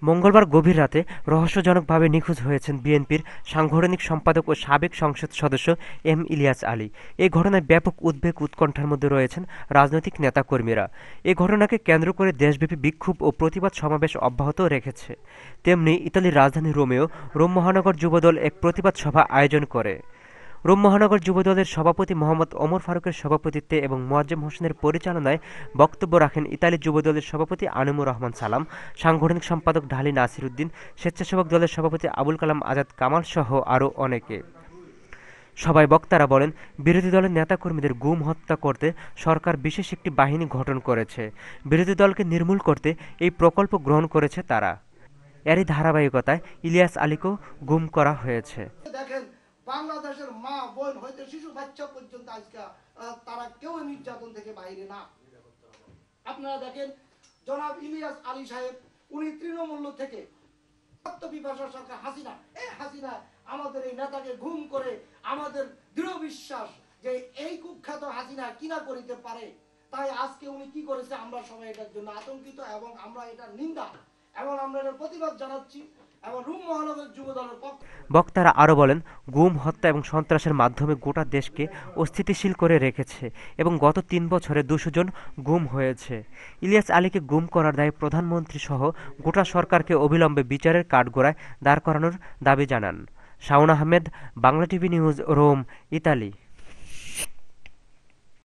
মঙ্গলবার গভীর রাতে রহস্যজনকভাবে নিখোঁজ হয়েছেন বিএনপির সাংগঠনিক সম্পাদক ও সাবেক সংসদ সদস্য এম ইলিয়াস আলী। এ ঘটনায় ব্যাপক উদ্বেগ উৎকণ্ঠার মধ্যে রয়েছেন রাজনৈতিক নেতাকর্মীরা। এ ঘটনাকে কেন্দ্র করে দেশব্যাপী বিক্ষোভ ও প্রতিবাদ সমাবেশ অব্যাহত রেখেছে। তেমনি ইতালির রাজধানী রোম মহানগর যুবদল এক প্রতিবাদ সভা আয়োজন করে। রোম মহানগর যুবদলের সভাপতি মোহাম্মদ ওমর ফারুকের সভাপতিত্বে এবং মোয়াজ্জেম হোসেনের পরিচালনায় বক্তব্য রাখেন ইতালি যুবদলের সভাপতি আনমুর রহমান সালাম, সাংগঠনিক সম্পাদক ঢালী নাসির উদ্দিন, স্বেচ্ছাসেবক দলের সভাপতি আবুল কালাম আজাদ কামাল সহ আরও অনেকে। সভায় বক্তারা বলেন, বিরোধী দলের নেতাকর্মীদের গুম হত্যা করতে সরকার বিশেষ একটি বাহিনী গঠন করেছে। বিরোধী দলকে নির্মূল করতে এই প্রকল্প গ্রহণ করেছে তারা। এরই ধারাবাহিকতায় ইলিয়াস আলীকেও গুম করা হয়েছে। বাংলাদেশের মা বোন হইতে শিশু বাচ্চা পর্যন্ত আজকে তারা কেউ নির্যাতন থেকে বাইরে না। আপনারা দেখেন জনাব ইলিয়াস আলী সাহেব, উনি তৃণমূল থেকে বিভাষা সরকার হাসিনা, এই হাসিনা আমাদের এই নেতাকে গুম করে আমাদের দৃঢ় বিশ্বাস যে এই কুখ্যাত হাসিনা কিনা করিতে পারে। তাই আজকে উনি কি করেছে, আমরা সবাই এটার জন্য আতঙ্কিত এবং আমরা এটার নিন্দা এবং আমরা এটার প্রতিবাদ জানাচ্ছি। বক্তারা আরও বলেন, গুম, হত্যা এবং সন্ত্রাসের মাধ্যমে গোটা দেশকে অস্থিতিশীল করে রেখেছে এবং গত ৩ বছরে ২০০ জন গুম হয়েছে। ইলিয়াস আলীকে গুম করার দায়ে প্রধানমন্ত্রী সহ গোটা সরকারকে অবিলম্বে বিচারের কাঠগড়ায় দাঁড় করানোর দাবি জানান। Shaon Ahmed, Bangla TV news, Rome, Italy.